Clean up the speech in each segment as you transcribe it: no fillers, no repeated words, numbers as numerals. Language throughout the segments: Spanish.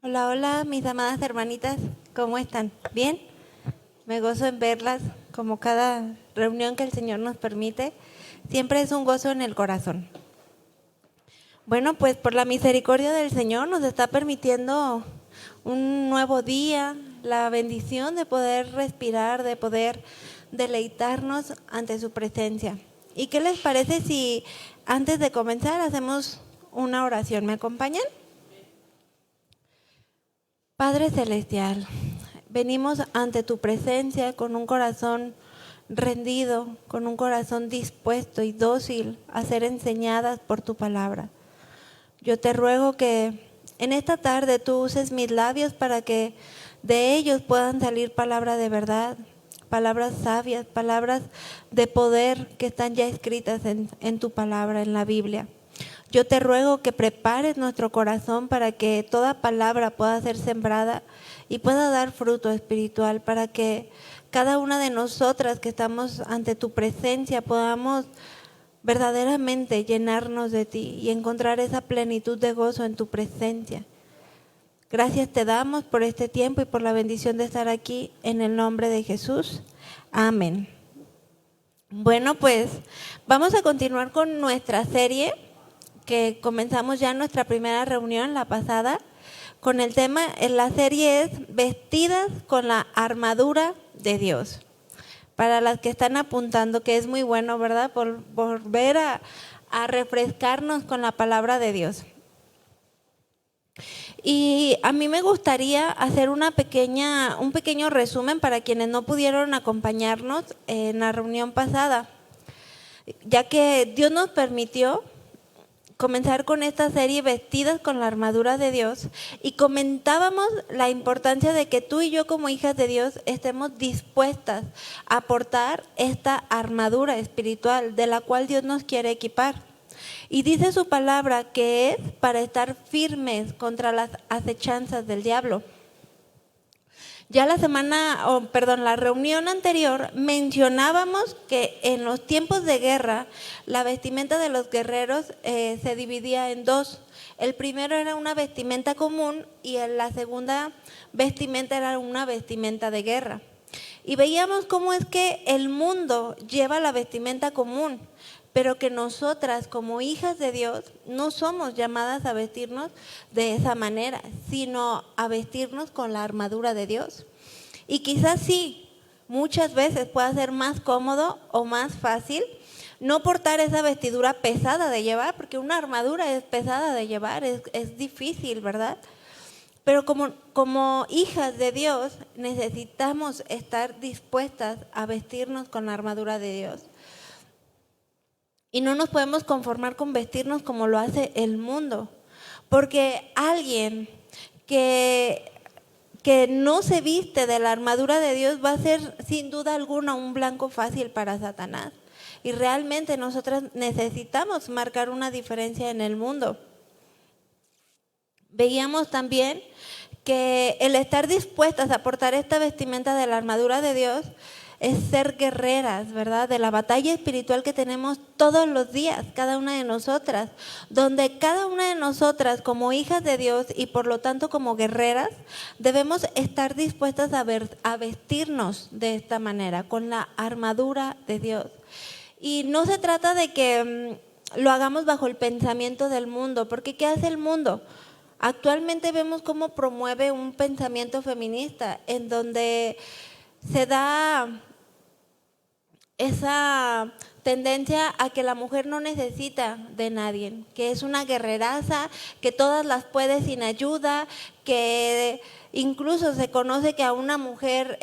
Hola, hola, mis amadas hermanitas, ¿cómo están? ¿Bien? Me gozo en verlas, como cada reunión que el Señor nos permite, siempre es un gozo en el corazón. Bueno, pues por la misericordia del Señor nos está permitiendo un nuevo día, la bendición de poder respirar, de poder deleitarnos ante su presencia. ¿Y qué les parece si antes de comenzar hacemos una oración? ¿Me acompañan? Padre Celestial, venimos ante tu presencia con un corazón rendido, con un corazón dispuesto y dócil a ser enseñadas por tu palabra. Yo te ruego que en esta tarde tú uses mis labios para que de ellos puedan salir palabras de verdad, palabras sabias, palabras de poder que están ya escritas en tu palabra, en la Biblia. Yo te ruego que prepares nuestro corazón para que toda palabra pueda ser sembrada y pueda dar fruto espiritual, para que cada una de nosotras que estamos ante tu presencia podamos verdaderamente llenarnos de ti y encontrar esa plenitud de gozo en tu presencia. Gracias te damos por este tiempo y por la bendición de estar aquí en el nombre de Jesús. Amén. Bueno, pues vamos a continuar con nuestra serie que comenzamos ya en nuestra primera reunión, la pasada, con el tema, la serie es Vestidas con la armadura de Dios. Para las que están apuntando, que es muy bueno, ¿verdad? Por volver a refrescarnos con la palabra de Dios. Y a mí me gustaría hacer un pequeño resumen para quienes no pudieron acompañarnos en la reunión pasada, ya que Dios nos permitió comenzar con esta serie Vestidas con la armadura de Dios, y comentábamos la importancia de que tú y yo como hijas de Dios estemos dispuestas a portar esta armadura espiritual de la cual Dios nos quiere equipar. Y dice su palabra que es para estar firmes contra las acechanzas del diablo. Ya la reunión anterior mencionábamos que en los tiempos de guerra la vestimenta de los guerreros se dividía en dos. El primero era una vestimenta común y la segunda vestimenta era una vestimenta de guerra. Y veíamos cómo es que el mundo lleva la vestimenta común, pero que nosotras como hijas de Dios no somos llamadas a vestirnos de esa manera, sino a vestirnos con la armadura de Dios. Y quizás sí, muchas veces pueda ser más cómodo o más fácil no portar esa vestidura pesada de llevar, porque una armadura es pesada de llevar, es difícil, ¿verdad? Pero como hijas de Dios necesitamos estar dispuestas a vestirnos con la armadura de Dios. Y no nos podemos conformar con vestirnos como lo hace el mundo, porque alguien que no se viste de la armadura de Dios va a ser sin duda alguna un blanco fácil para Satanás. Y realmente nosotras necesitamos marcar una diferencia en el mundo. Veíamos también que el estar dispuestas a portar esta vestimenta de la armadura de Dios es ser guerreras, ¿verdad? De la batalla espiritual que tenemos todos los días, cada una de nosotras, donde cada una de nosotras como hijas de Dios y por lo tanto como guerreras, debemos estar dispuestas a vestirnos de esta manera, con la armadura de Dios. Y no se trata de que lo hagamos bajo el pensamiento del mundo, porque ¿qué hace el mundo? Actualmente vemos cómo promueve un pensamiento feminista en donde se da esa tendencia a que la mujer no necesita de nadie, que es una guerreraza, que todas las puede sin ayuda, que incluso se conoce que a una mujer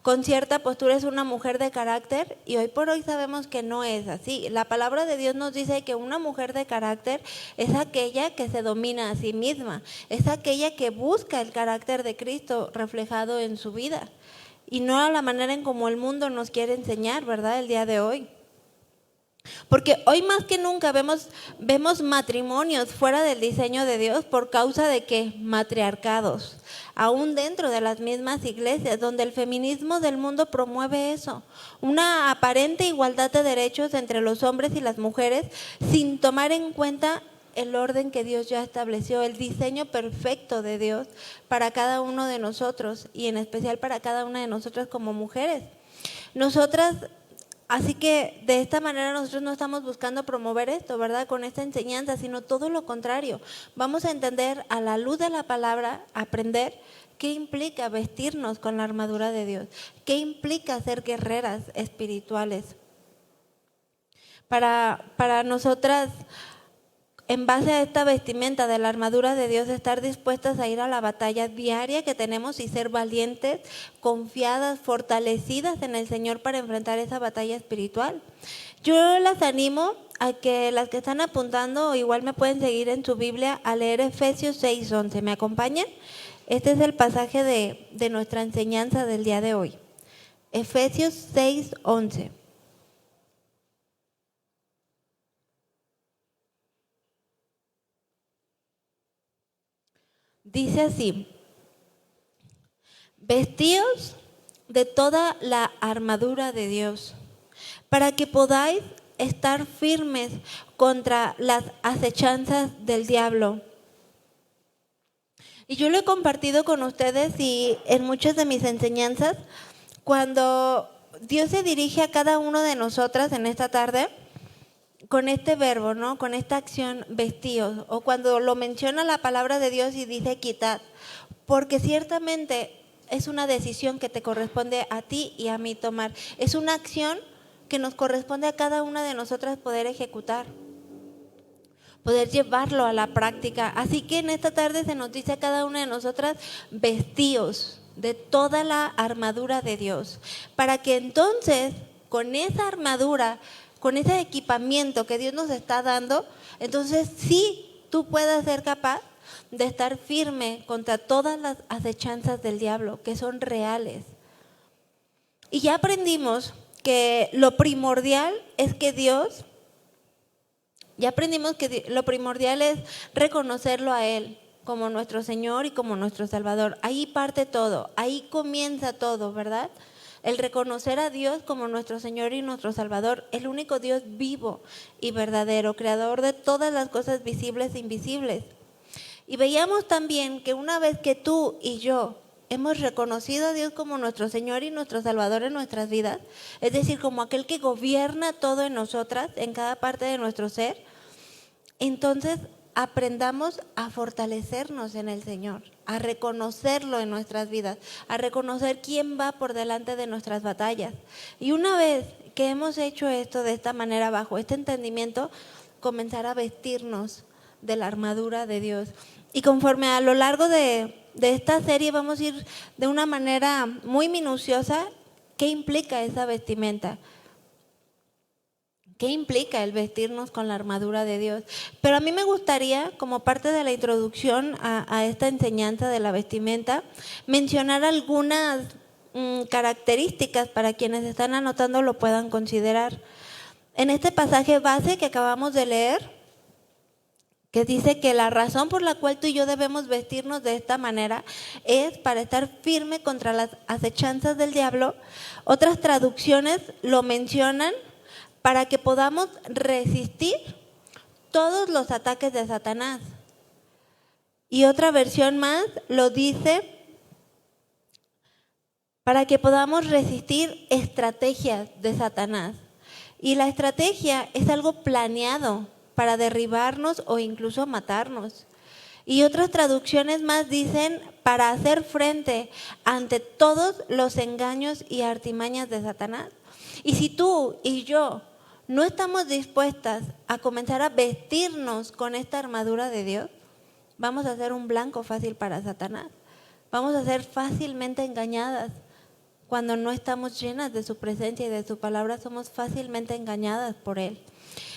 con cierta postura es una mujer de carácter, y hoy por hoy sabemos que no es así. La palabra de Dios nos dice que una mujer de carácter es aquella que se domina a sí misma, es aquella que busca el carácter de Cristo reflejado en su vida. Y no a la manera en como el mundo nos quiere enseñar, ¿verdad? El día de hoy. Porque hoy más que nunca vemos matrimonios fuera del diseño de Dios por causa de que matriarcados, aún dentro de las mismas iglesias, donde el feminismo del mundo promueve eso, una aparente igualdad de derechos entre los hombres y las mujeres, sin tomar en cuenta el orden que Dios ya estableció, el diseño perfecto de Dios para cada uno de nosotros y en especial para cada una de nosotras como mujeres. Nosotras, así que de esta manera nosotros no estamos buscando promover esto, ¿verdad? Con esta enseñanza, sino todo lo contrario. Vamos a entender a la luz de la palabra, aprender qué implica vestirnos con la armadura de Dios, qué implica ser guerreras espirituales. Para nosotras, en base a esta vestimenta de la armadura de Dios, estar dispuestas a ir a la batalla diaria que tenemos y ser valientes, confiadas, fortalecidas en el Señor para enfrentar esa batalla espiritual. Yo las animo a que las que están apuntando, o igual me pueden seguir en su Biblia, a leer Efesios 6:11. ¿Me acompañan? Este es el pasaje de nuestra enseñanza del día de hoy. Efesios 6:11. Dice así: vestíos de toda la armadura de Dios, para que podáis estar firmes contra las acechanzas del diablo. Y yo lo he compartido con ustedes y en muchas de mis enseñanzas, cuando Dios se dirige a cada uno de nosotras en esta tarde, con este verbo, ¿no? Con esta acción, vestíos, o cuando lo menciona la palabra de Dios y dice quitad, porque ciertamente es una decisión que te corresponde a ti y a mí tomar. Es una acción que nos corresponde a cada una de nosotras poder ejecutar, poder llevarlo a la práctica. Así que en esta tarde se nos dice a cada una de nosotras, vestíos de toda la armadura de Dios, para que entonces con esa armadura, con ese equipamiento que Dios nos está dando, entonces sí tú puedas ser capaz de estar firme contra todas las acechanzas del diablo que son reales. Y ya aprendimos que lo primordial es que Dios, lo primordial es reconocerlo a Él como nuestro Señor y como nuestro Salvador. Ahí parte todo, ahí comienza todo, ¿verdad? El reconocer a Dios como nuestro Señor y nuestro Salvador, el único Dios vivo y verdadero, creador de todas las cosas visibles e invisibles. Y veíamos también que una vez que tú y yo hemos reconocido a Dios como nuestro Señor y nuestro Salvador en nuestras vidas, es decir, como aquel que gobierna todo en nosotras, en cada parte de nuestro ser, entonces aprendamos a fortalecernos en el Señor, a reconocerlo en nuestras vidas, a reconocer quién va por delante de nuestras batallas. Y una vez que hemos hecho esto de esta manera, bajo este entendimiento, comenzar a vestirnos de la armadura de Dios. Y conforme a lo largo de esta serie vamos a ir de una manera muy minuciosa, ¿qué implica esa vestimenta? ¿Qué implica el vestirnos con la armadura de Dios? Pero a mí me gustaría, como parte de la introducción a esta enseñanza de la vestimenta, mencionar algunas características para quienes están anotando lo puedan considerar. En este pasaje base que acabamos de leer, que dice que la razón por la cual tú y yo debemos vestirnos de esta manera es para estar firme contra las acechanzas del diablo. Otras traducciones lo mencionan para que podamos resistir todos los ataques de Satanás. Y otra versión más lo dice para que podamos resistir estrategias de Satanás. Y la estrategia es algo planeado para derribarnos o incluso matarnos. Y otras traducciones más dicen para hacer frente ante todos los engaños y artimañas de Satanás. Y si tú y yo no estamos dispuestas a comenzar a vestirnos con esta armadura de Dios, vamos a ser un blanco fácil para Satanás. Vamos a ser fácilmente engañadas. Cuando no estamos llenas de su presencia y de su palabra, somos fácilmente engañadas por Él.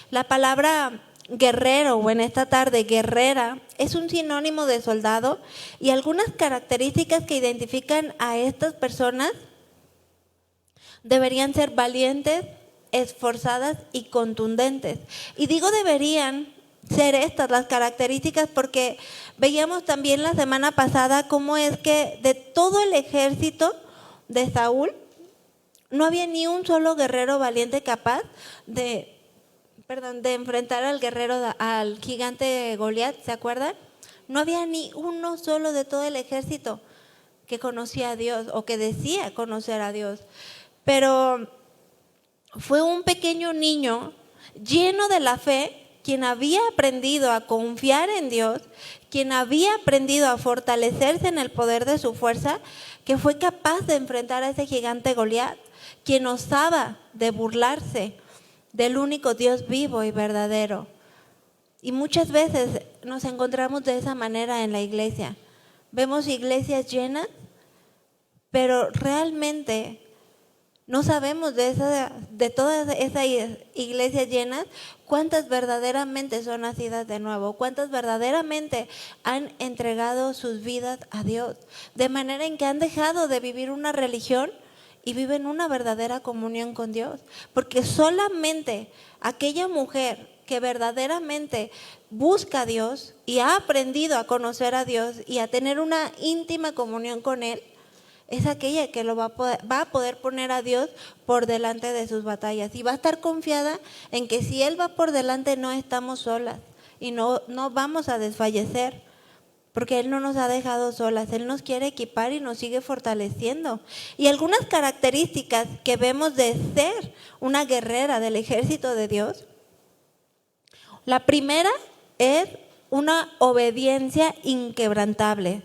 La palabra guerrero, o en esta tarde guerrera, es un sinónimo de soldado, y algunas características que identifican a estas personas deberían ser valientes, esforzadas y contundentes. Y digo deberían ser estas las características porque veíamos también la semana pasada cómo es que de todo el ejército de Saúl no había ni un solo guerrero valiente capaz de de enfrentar al al gigante Goliat, ¿se acuerdan? No había ni uno solo de todo el ejército que conocía a Dios o que decía conocer a Dios. Pero fue un pequeño niño lleno de la fe, quien había aprendido a confiar en Dios, quien había aprendido a fortalecerse en el poder de su fuerza, que fue capaz de enfrentar a ese gigante Goliat, quien osaba de burlarse del único Dios vivo y verdadero. Y muchas veces nos encontramos de esa manera en la iglesia. Vemos iglesias llenas, pero realmente no sabemos de todas esas iglesias llenas cuántas verdaderamente son nacidas de nuevo, cuántas verdaderamente han entregado sus vidas a Dios, de manera en que han dejado de vivir una religión y viven una verdadera comunión con Dios. Porque solamente aquella mujer que verdaderamente busca a Dios y ha aprendido a conocer a Dios y a tener una íntima comunión con Él, es aquella que va a poder poner a Dios por delante de sus batallas y va a estar confiada en que si Él va por delante no estamos solas y no vamos a desfallecer, porque Él no nos ha dejado solas, Él nos quiere equipar y nos sigue fortaleciendo. Y algunas características que vemos de ser una guerrera del ejército de Dios, la primera es una obediencia inquebrantable.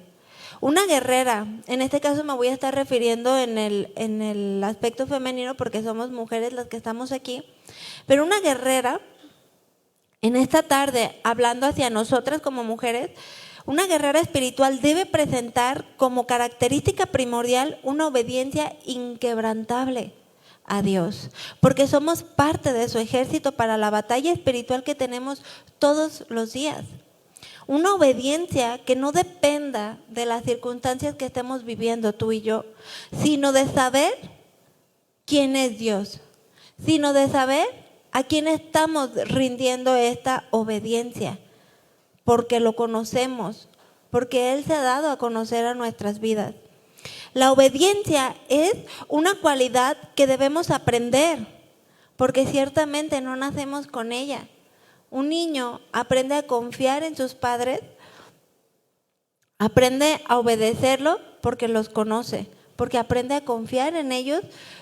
Una guerrera, en este caso me voy a estar refiriendo en el aspecto femenino porque somos mujeres las que estamos aquí, pero una guerrera, en esta tarde, hablando hacia nosotras como mujeres, una guerrera espiritual debe presentar como característica primordial una obediencia inquebrantable a Dios, porque somos parte de su ejército para la batalla espiritual que tenemos todos los días. Una obediencia que no dependa de las circunstancias que estemos viviendo tú y yo, sino de saber quién es Dios, sino de saber a quién estamos rindiendo esta obediencia, porque lo conocemos, porque Él se ha dado a conocer a nuestras vidas. La obediencia es una cualidad que debemos aprender, porque ciertamente no nacemos con ella. Un niño aprende a confiar en sus padres, aprende a obedecerlo porque los conoce, porque aprende a confiar en ellos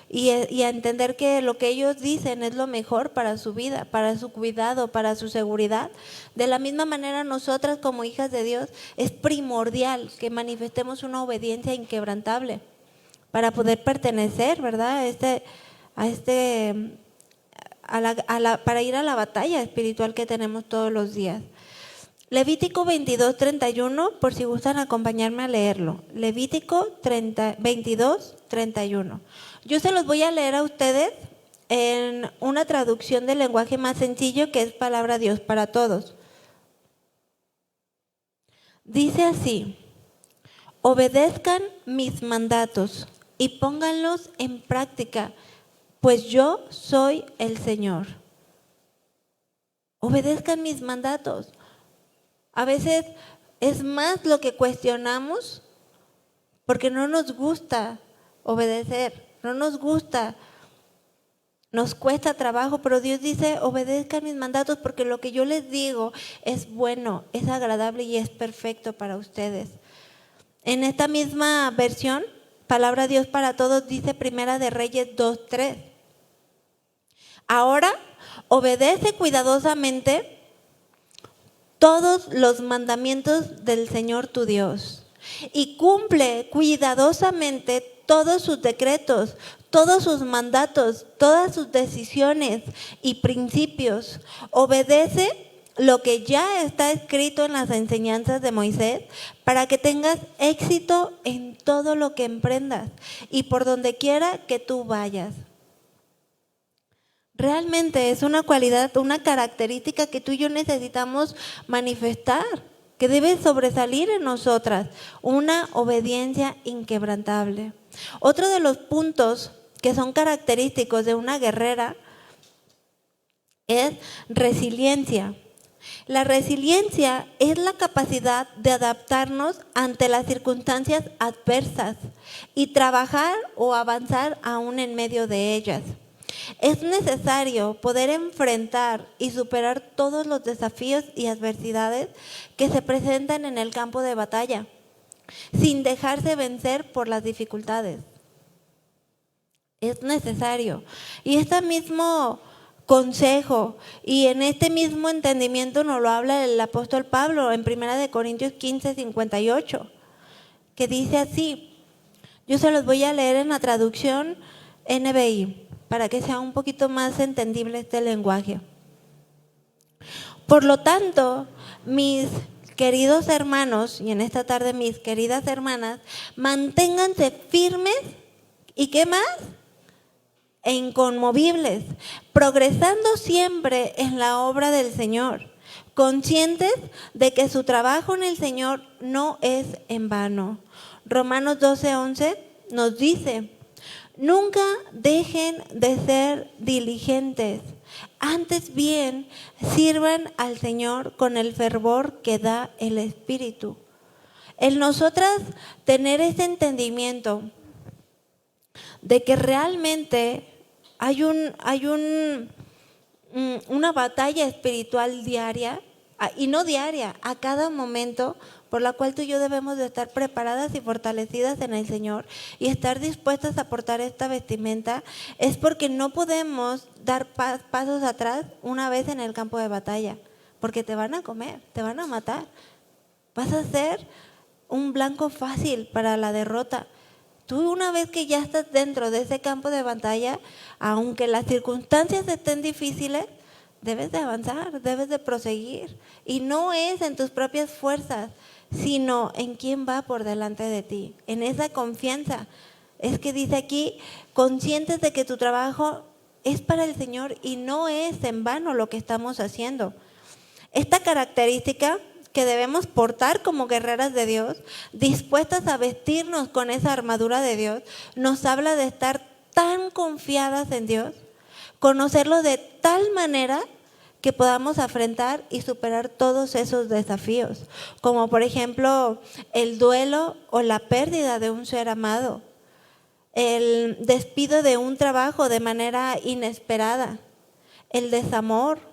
y a entender que lo que ellos dicen es lo mejor para su vida, para su cuidado, para su seguridad. De la misma manera, nosotras como hijas de Dios es primordial que manifestemos una obediencia inquebrantable para poder pertenecer, ¿verdad?, para ir a la batalla espiritual que tenemos todos los días. Levítico 22:31, por si gustan acompañarme a leerlo. Levítico 22:31. Yo se los voy a leer a ustedes en una traducción del lenguaje más sencillo, que es Palabra de Dios para Todos. Dice así: obedezcan mis mandatos y pónganlos en práctica, pues yo soy el Señor. Obedezcan mis mandatos. A veces es más lo que cuestionamos porque no nos gusta obedecer, no nos gusta, nos cuesta trabajo, pero Dios dice: obedezcan mis mandatos porque lo que yo les digo es bueno, es agradable y es perfecto para ustedes. En esta misma versión, Palabra de Dios para Todos, dice Primera de Reyes 2:3. Ahora obedece cuidadosamente todos los mandamientos del Señor tu Dios y cumple cuidadosamente todos sus decretos, todos sus mandatos, todas sus decisiones y principios. Obedece lo que ya está escrito en las enseñanzas de Moisés para que tengas éxito en todo lo que emprendas y por donde quiera que tú vayas. Realmente es una cualidad, una característica que tú y yo necesitamos manifestar, que debe sobresalir en nosotras, una obediencia inquebrantable. Otro de los puntos que son característicos de una guerrera es resiliencia. La resiliencia es la capacidad de adaptarnos ante las circunstancias adversas y trabajar o avanzar aún en medio de ellas. Es necesario poder enfrentar y superar todos los desafíos y adversidades que se presentan en el campo de batalla, sin dejarse vencer por las dificultades. Es necesario. Y este mismo consejo y en este mismo entendimiento nos lo habla el apóstol Pablo en 1 Corintios 15:58, que dice así. Yo se los voy a leer en la traducción NBI para que sea un poquito más entendible este lenguaje. Por lo tanto, mis queridos hermanos, y en esta tarde mis queridas hermanas, manténganse firmes y ¿qué más? E inconmovibles, progresando siempre en la obra del Señor, conscientes de que su trabajo en el Señor no es en vano. Romanos 12:11 nos dice: nunca dejen de ser diligentes, antes bien sirvan al Señor con el fervor que da el Espíritu. En nosotras tener ese entendimiento de que realmente hay una batalla espiritual diaria, y no diaria, a cada momento, por la cual tú y yo debemos de estar preparadas y fortalecidas en el Señor y estar dispuestas a portar esta vestimenta, es porque no podemos dar pasos atrás una vez en el campo de batalla, porque te van a comer, te van a matar, vas a ser un blanco fácil para la derrota. Tú una vez que ya estás dentro de ese campo de batalla, aunque las circunstancias estén difíciles, debes de avanzar, debes de proseguir. Y no es en tus propias fuerzas, sino en quién va por delante de ti. En esa confianza. Es que dice aquí, conscientes de que tu trabajo es para el Señor y no es en vano lo que estamos haciendo. Esta característica que debemos portar como guerreras de Dios, dispuestas a vestirnos con esa armadura de Dios, nos habla de estar tan confiadas en Dios, conocerlo de tal manera que podamos afrontar y superar todos esos desafíos, como por ejemplo el duelo o la pérdida de un ser amado, el despido de un trabajo de manera inesperada, el desamor,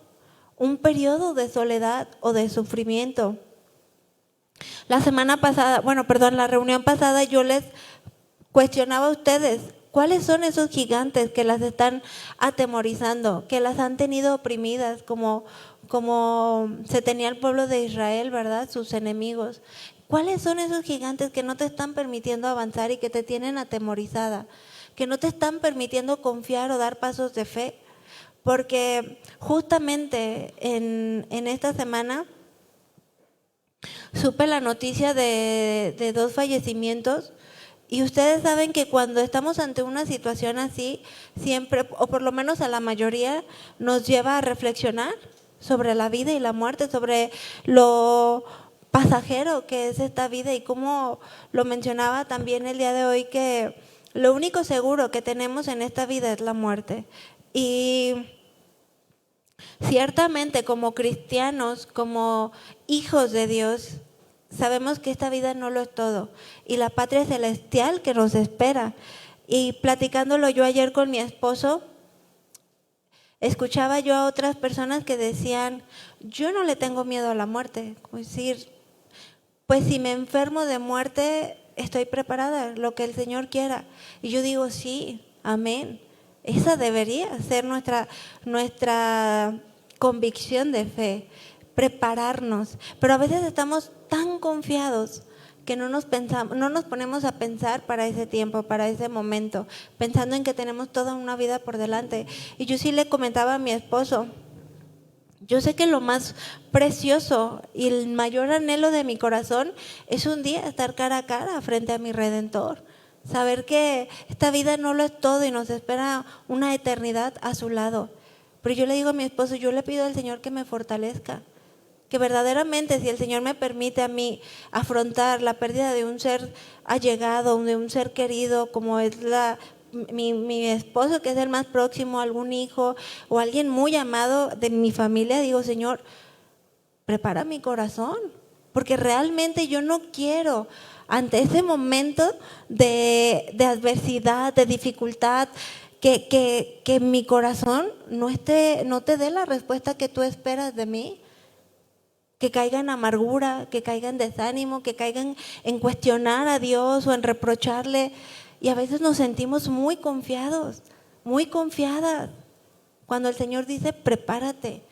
un periodo de soledad o de sufrimiento. La reunión pasada yo les cuestionaba a ustedes, ¿cuáles son esos gigantes que las están atemorizando, que las han tenido oprimidas como se tenía el pueblo de Israel, ¿verdad? Sus enemigos. ¿Cuáles son esos gigantes que no te están permitiendo avanzar y que te tienen atemorizada? Que no te están permitiendo confiar o dar pasos de fe. Porque justamente en esta semana supe la noticia de 2 fallecimientos. Y ustedes saben que cuando estamos ante una situación así, siempre, o por lo menos a la mayoría, nos lleva a reflexionar sobre la vida y la muerte, sobre lo pasajero que es esta vida y como lo mencionaba también el día de hoy, que lo único seguro que tenemos en esta vida es la muerte. Y ciertamente como cristianos, como hijos de Dios, sabemos que esta vida no lo es todo y la patria celestial que nos espera. Y platicándolo yo ayer con mi esposo, escuchaba yo a otras personas que decían, yo no le tengo miedo a la muerte. Es decir, pues si me enfermo de muerte, estoy preparada, lo que el Señor quiera. Y yo digo, sí, amén. Esa debería ser nuestra convicción de fe, prepararnos. Pero a veces estamos tan confiados que no nos ponemos a pensar para ese tiempo, para ese momento, pensando en que tenemos toda una vida por delante. Y yo sí le comentaba a mi esposo, yo sé que lo más precioso y el mayor anhelo de mi corazón es un día estar cara a cara frente a mi Redentor. Saber que esta vida no lo es todo y nos espera una eternidad a su lado. Pero yo le digo a mi esposo, yo le pido al Señor que me fortalezca. Que verdaderamente si el Señor me permite a mí afrontar la pérdida de un ser allegado, de un ser querido, como es mi esposo, que es el más próximo, algún hijo o alguien muy amado de mi familia, digo, Señor, prepara mi corazón, porque realmente yo no quiero ante ese momento de adversidad, de dificultad, que mi corazón no te dé la respuesta que tú esperas de mí, que caiga en amargura, que caiga en desánimo, que caiga en cuestionar a Dios o en reprocharle. Y a veces nos sentimos muy confiadas, cuando el Señor dice prepárate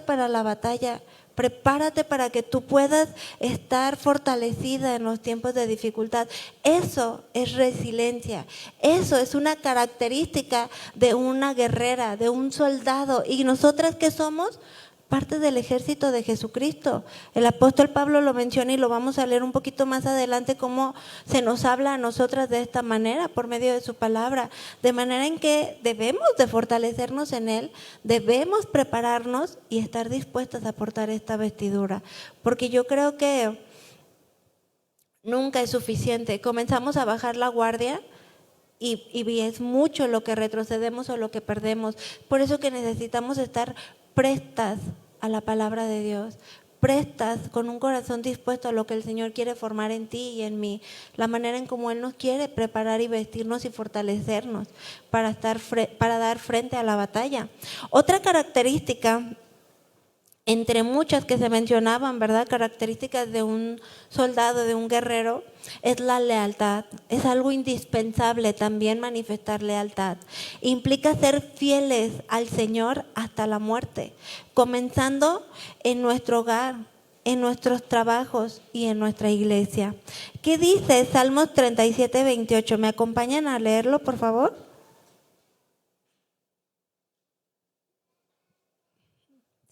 para la batalla, prepárate para que tú puedas estar fortalecida en los tiempos de dificultad. Eso es resiliencia, eso es una característica de una guerrera, de un soldado. ¿Y nosotras qué somos? Parte del ejército de Jesucristo. El apóstol Pablo lo menciona y lo vamos a leer un poquito más adelante, cómo se nos habla a nosotras de esta manera, por medio de su palabra, de manera en que debemos de fortalecernos en Él, debemos prepararnos y estar dispuestas a portar esta vestidura, porque yo creo que nunca es suficiente. Comenzamos a bajar la guardia y es mucho lo que retrocedemos o lo que perdemos. Por eso que necesitamos estar prestas a la palabra de Dios, prestas con un corazón dispuesto a lo que el Señor quiere formar en ti y en mí, la manera en cómo Él nos quiere preparar y vestirnos y fortalecernos para dar frente a la batalla. Otra característica, entre muchas que se mencionaban, ¿verdad? Características de un soldado, de un guerrero, es la lealtad. Es algo indispensable también manifestar lealtad. Implica ser fieles al Señor hasta la muerte, comenzando en nuestro hogar, en nuestros trabajos y en nuestra iglesia. ¿Qué dice Salmos 37, 28? ¿Me acompañan a leerlo, por favor?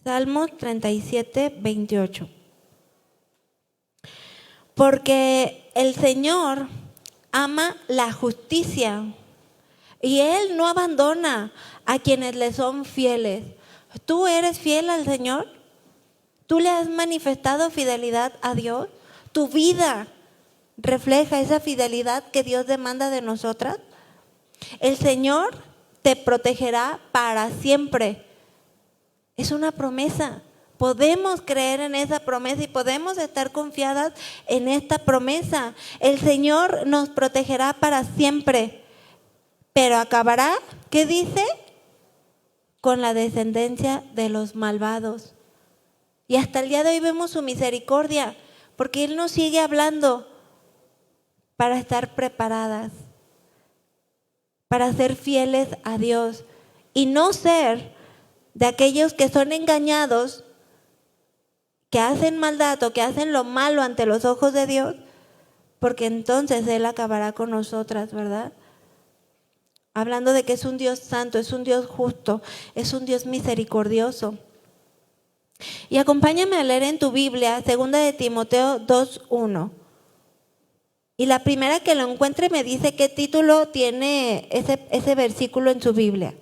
Salmos 37, 28. Porque el Señor ama la justicia y Él no abandona a quienes le son fieles. ¿Tú eres fiel al Señor? ¿Tú le has manifestado fidelidad a Dios? ¿Tu vida refleja esa fidelidad que Dios demanda de nosotras? El Señor te protegerá para siempre. Es una promesa. Podemos creer en esa promesa y podemos estar confiadas en esta promesa. El Señor nos protegerá para siempre, pero acabará, ¿qué dice? Con la descendencia de los malvados. Y hasta el día de hoy vemos su misericordia, porque Él nos sigue hablando para estar preparadas, para ser fieles a Dios y no ser de aquellos que son engañados, que hacen maldad o que hacen lo malo ante los ojos de Dios, porque entonces Él acabará con nosotras, ¿verdad? Hablando de que es un Dios santo, es un Dios justo, es un Dios misericordioso. Y acompáñame a leer en tu Biblia 2 de Timoteo 2:1. Y la primera que lo encuentre me dice qué título tiene ese versículo en su Biblia.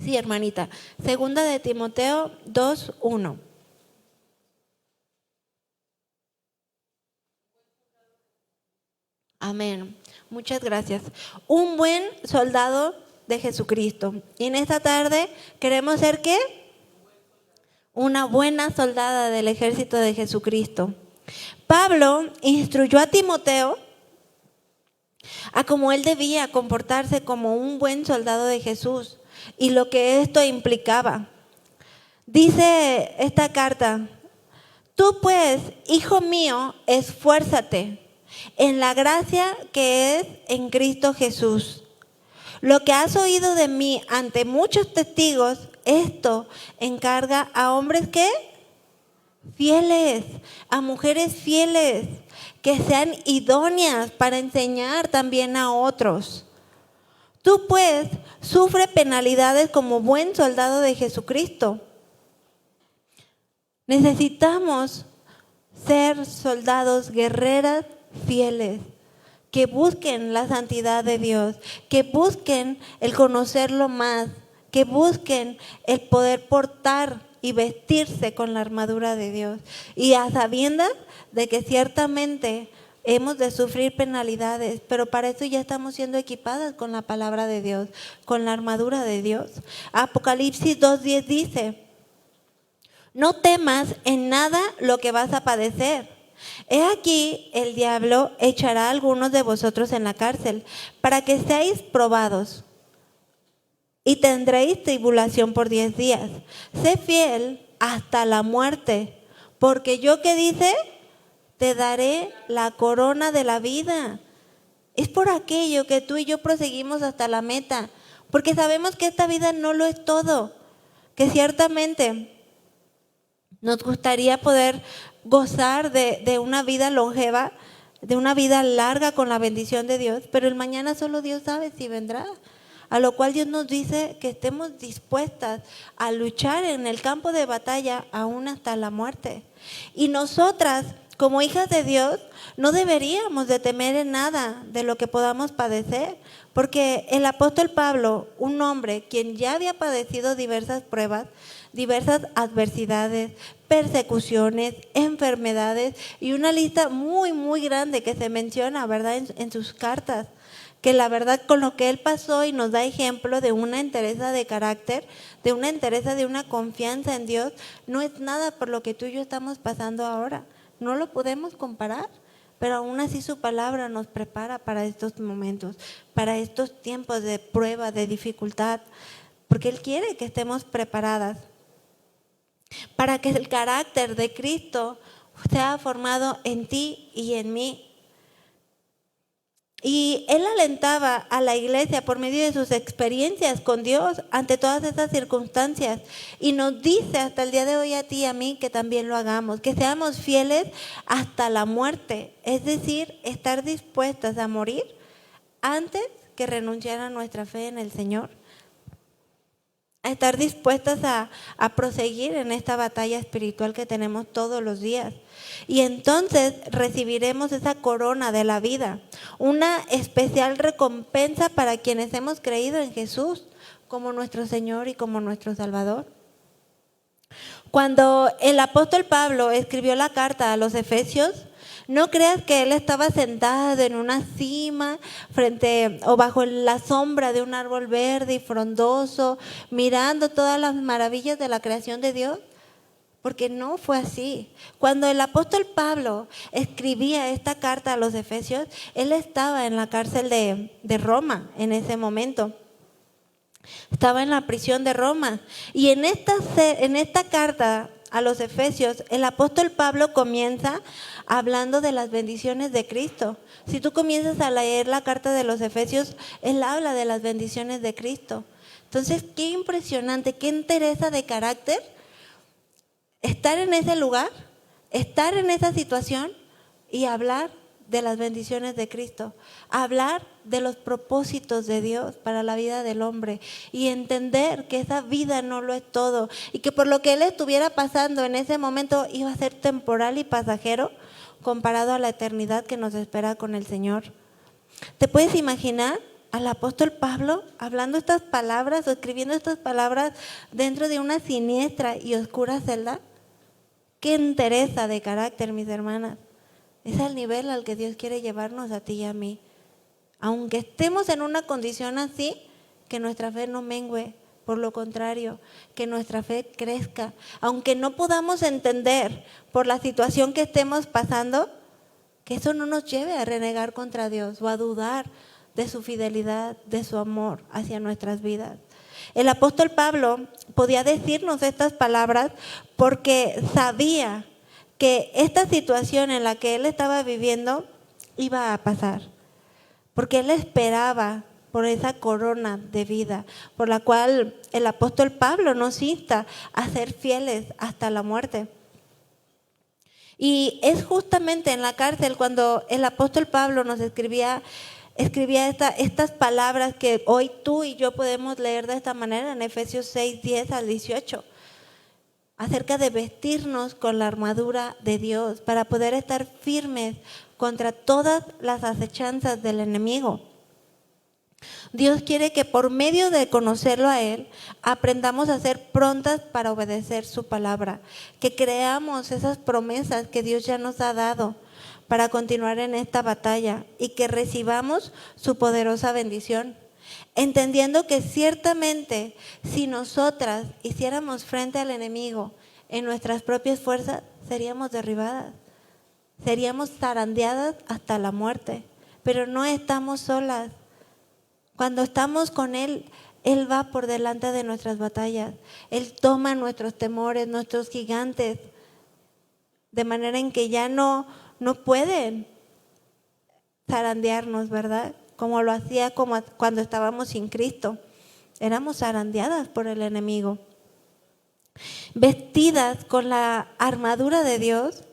Sí, hermanita. 2 de Timoteo 2:1. Amén. Muchas gracias. Un buen soldado de Jesucristo. Y en esta tarde queremos ser ¿qué? Una buena soldada del ejército de Jesucristo. Pablo instruyó a Timoteo a cómo él debía comportarse como un buen soldado de Jesús y lo que esto implicaba. Dice esta carta: tú pues, hijo mío, esfuérzate en la gracia que es en Cristo Jesús. Lo que has oído de mí ante muchos testigos, esto encarga a hombres que fieles, a mujeres fieles, que sean idóneas para enseñar también a otros. Tú pues sufre penalidades como buen soldado de Jesucristo. Necesitamos ser soldados, guerreras fieles, que busquen la santidad de Dios, que busquen el conocerlo más, que busquen el poder portar y vestirse con la armadura de Dios. Y a sabiendas de que ciertamente hemos de sufrir penalidades, pero para eso ya estamos siendo equipadas con la palabra de Dios, con la armadura de Dios. Apocalipsis 2:10 dice: no temas en nada lo que vas a padecer. He aquí, el diablo echará a algunos de vosotros en la cárcel, para que seáis probados, y tendréis tribulación por 10 días. Sé fiel hasta la muerte, porque yo, ¿qué dice? Te daré la corona de la vida. Es por aquello que tú y yo proseguimos hasta la meta, porque sabemos que esta vida no lo es todo, que ciertamente nos gustaría poder gozar de una vida longeva, de una vida larga con la bendición de Dios, pero el mañana solo Dios sabe si vendrá. A lo cual Dios nos dice que estemos dispuestas a luchar en el campo de batalla aún hasta la muerte. Y nosotras, como hijas de Dios, no deberíamos de temer en nada de lo que podamos padecer, porque el apóstol Pablo, un hombre quien ya había padecido diversas pruebas, diversas adversidades, persecuciones, enfermedades y una lista muy, muy grande que se menciona, ¿verdad?, en sus cartas, que la verdad con lo que él pasó y nos da ejemplo de una entereza de carácter, de una entereza, de una confianza en Dios, no es nada por lo que tú y yo estamos pasando ahora. No lo podemos comparar, pero aún así su palabra nos prepara para estos momentos, para estos tiempos de prueba, de dificultad, porque Él quiere que estemos preparadas para que el carácter de Cristo sea formado en ti y en mí. Y él alentaba a la iglesia por medio de sus experiencias con Dios ante todas estas circunstancias. Y nos dice hasta el día de hoy a ti y a mí que también lo hagamos, que seamos fieles hasta la muerte. Es decir, estar dispuestas a morir antes que renunciar a nuestra fe en el Señor. A estar dispuestas a proseguir en esta batalla espiritual que tenemos todos los días. Y entonces recibiremos esa corona de la vida, una especial recompensa para quienes hemos creído en Jesús como nuestro Señor y como nuestro Salvador. Cuando el apóstol Pablo escribió la carta a los Efesios, no creas que él estaba sentado en una cima frente o bajo la sombra de un árbol verde y frondoso, mirando todas las maravillas de la creación de Dios, porque no fue así. Cuando el apóstol Pablo escribía esta carta a los Efesios, él estaba en la cárcel de Roma en ese momento. Estaba en la prisión de Roma. Y en esta carta a los Efesios, el apóstol Pablo comienza hablando de las bendiciones de Cristo. Si tú comienzas a leer la carta de los Efesios, él habla de las bendiciones de Cristo. Entonces, qué impresionante, qué entereza de carácter estar en ese lugar, estar en esa situación y hablar de las bendiciones de Cristo, hablar de los propósitos de Dios para la vida del hombre y entender que esa vida no lo es todo y que por lo que él estuviera pasando en ese momento iba a ser temporal y pasajero comparado a la eternidad que nos espera con el Señor. ¿Te puedes imaginar al apóstol Pablo hablando estas palabras o escribiendo estas palabras dentro de una siniestra y oscura celda? Qué entereza de carácter, mis hermanas. Es al nivel al que Dios quiere llevarnos a ti y a mí. Aunque estemos en una condición así, que nuestra fe no mengue, por lo contrario, que nuestra fe crezca. Aunque no podamos entender por la situación que estemos pasando, que eso no nos lleve a renegar contra Dios o a dudar de su fidelidad, de su amor hacia nuestras vidas. El apóstol Pablo podía decirnos estas palabras porque sabía que esta situación en la que él estaba viviendo iba a pasar, porque él esperaba por esa corona de vida, por la cual el apóstol Pablo nos insta a ser fieles hasta la muerte. Y es justamente en la cárcel cuando el apóstol Pablo nos escribía estas palabras que hoy tú y yo podemos leer de esta manera en Efesios 6, 10 al 18. Acerca de vestirnos con la armadura de Dios para poder estar firmes contra todas las acechanzas del enemigo. Dios quiere que por medio de conocerlo a Él, aprendamos a ser prontas para obedecer su palabra, que creamos esas promesas que Dios ya nos ha dado para continuar en esta batalla y que recibamos su poderosa bendición. Entendiendo que ciertamente si nosotras hiciéramos frente al enemigo en nuestras propias fuerzas, seríamos derribadas. seríamos zarandeadas hasta la muerte, pero no estamos solas. Cuando estamos con Él, Él va por delante de nuestras batallas. Él toma nuestros temores, nuestros gigantes, de manera en que ya no pueden zarandearnos, ¿verdad? Como lo hacía cuando estábamos sin Cristo. Éramos zarandeadas por el enemigo. Vestidas con la armadura de Dios,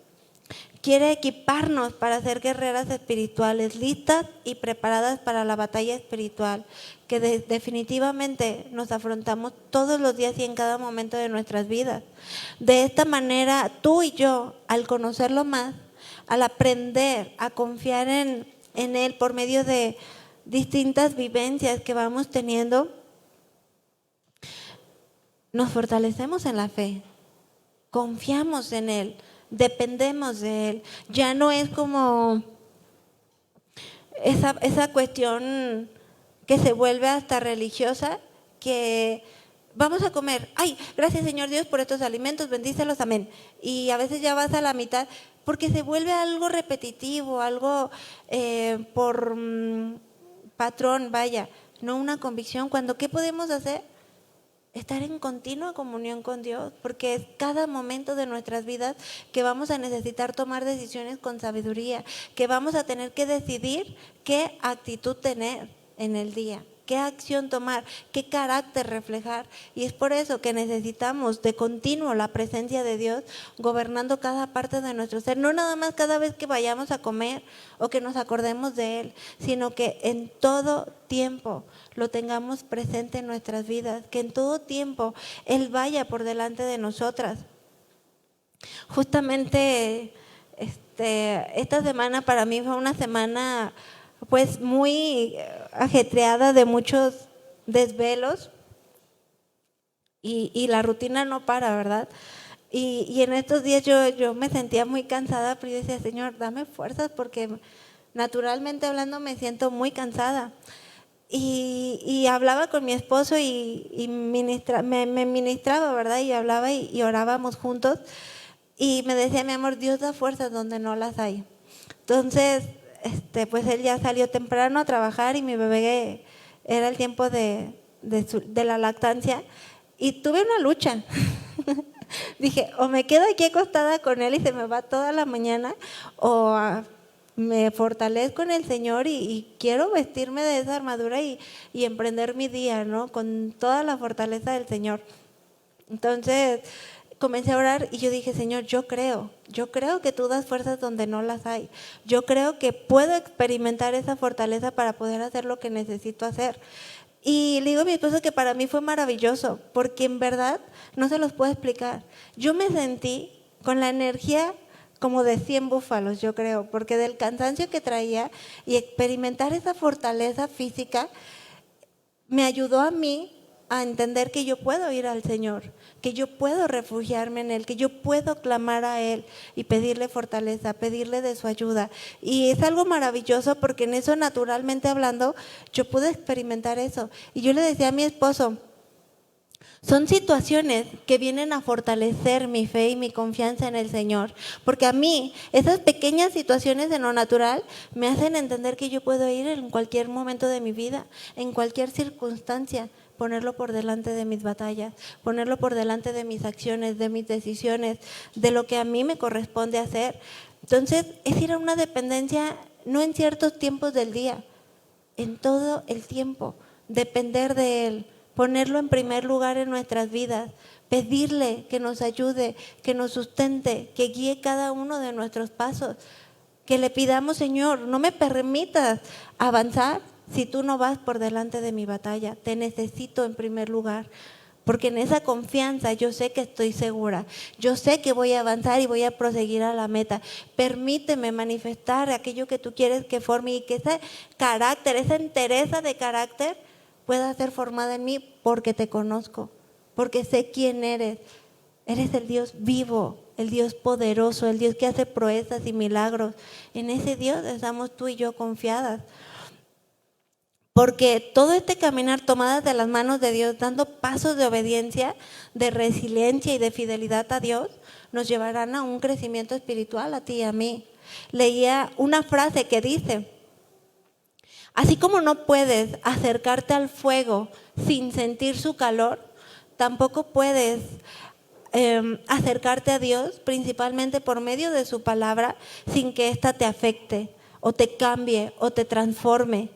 quiere equiparnos para ser guerreras espirituales, listas y preparadas para la batalla espiritual, que definitivamente nos afrontamos todos los días y en cada momento de nuestras vidas. De esta manera, tú y yo, al conocerlo más, al aprender a confiar en Él por medio de distintas vivencias que vamos teniendo, nos fortalecemos en la fe, confiamos en Él, dependemos de Él. Ya no es como esa cuestión que se vuelve hasta religiosa, que vamos a comer, ay, gracias Señor Dios por estos alimentos, bendícelos, amén. Y a veces ya vas a la mitad, porque se vuelve algo repetitivo, algo por patrón, vaya, no una convicción. Cuando, ¿qué podemos hacer? Estar en continua comunión con Dios, porque es cada momento de nuestras vidas que vamos a necesitar tomar decisiones con sabiduría, que vamos a tener que decidir qué actitud tener en el día, qué acción tomar, qué carácter reflejar. Y es por eso que necesitamos de continuo la presencia de Dios gobernando cada parte de nuestro ser, no nada más cada vez que vayamos a comer o que nos acordemos de Él, sino que en todo tiempo lo tengamos presente en nuestras vidas, que en todo tiempo Él vaya por delante de nosotras. Justamente esta semana para mí fue una semana pues muy ajetreada, de muchos desvelos, y la rutina no para, ¿verdad? Y en estos días yo me sentía muy cansada, pero yo decía, Señor, dame fuerzas, porque naturalmente hablando me siento muy cansada. Y hablaba con mi esposo y me ministraba, ¿verdad? Y hablaba y orábamos juntos. Y me decía, mi amor, Dios da fuerzas donde no las hay. Entonces, pues él ya salió temprano a trabajar y mi bebé, era el tiempo de la lactancia, y tuve una lucha. Dije, o me quedo aquí acostada con él y se me va toda la mañana, o me fortalezco en el Señor y quiero vestirme de esa armadura y emprender mi día, ¿no? Con toda la fortaleza del Señor. Entonces comencé a orar y yo dije, Señor, yo creo que tú das fuerzas donde no las hay. Yo creo que puedo experimentar esa fortaleza para poder hacer lo que necesito hacer. Y le digo a mi esposo que para mí fue maravilloso, porque en verdad no se los puedo explicar. Yo me sentí con la energía como de 100 búfalos, yo creo, porque del cansancio que traía y experimentar esa fortaleza física me ayudó a mí a entender que yo puedo ir al Señor, que yo puedo refugiarme en Él, que yo puedo clamar a Él y pedirle fortaleza, pedirle de su ayuda. Y es algo maravilloso, porque en eso, naturalmente hablando, yo pude experimentar eso. Y yo le decía a mi esposo, son situaciones que vienen a fortalecer mi fe y mi confianza en el Señor, porque a mí esas pequeñas situaciones en lo natural me hacen entender que yo puedo ir en cualquier momento de mi vida, en cualquier circunstancia, ponerlo por delante de mis batallas, ponerlo por delante de mis acciones, de mis decisiones, de lo que a mí me corresponde hacer. Entonces, es ir a una dependencia, no en ciertos tiempos del día, en todo el tiempo, depender de Él, ponerlo en primer lugar en nuestras vidas, pedirle que nos ayude, que nos sustente, que guíe cada uno de nuestros pasos, que le pidamos, Señor, no me permitas avanzar si tú no vas por delante de mi batalla. Te necesito en primer lugar, porque en esa confianza yo sé que estoy segura, yo sé que voy a avanzar y voy a proseguir a la meta. Permíteme manifestar aquello que tú quieres que forme, y que ese carácter, esa entereza de carácter pueda ser formada en mí, porque te conozco, porque sé quién eres. Eres el Dios vivo, el Dios poderoso, el Dios que hace proezas y milagros. En ese Dios estamos tú y yo confiadas. Porque todo este caminar tomadas de las manos de Dios, dando pasos de obediencia, de resiliencia y de fidelidad a Dios, nos llevarán a un crecimiento espiritual, a ti y a mí. leía una frase que dice: así como no puedes acercarte al fuego sin sentir su calor, tampoco puedes acercarte a Dios, principalmente por medio de su palabra, sin que ésta te afecte o te cambie o te transforme.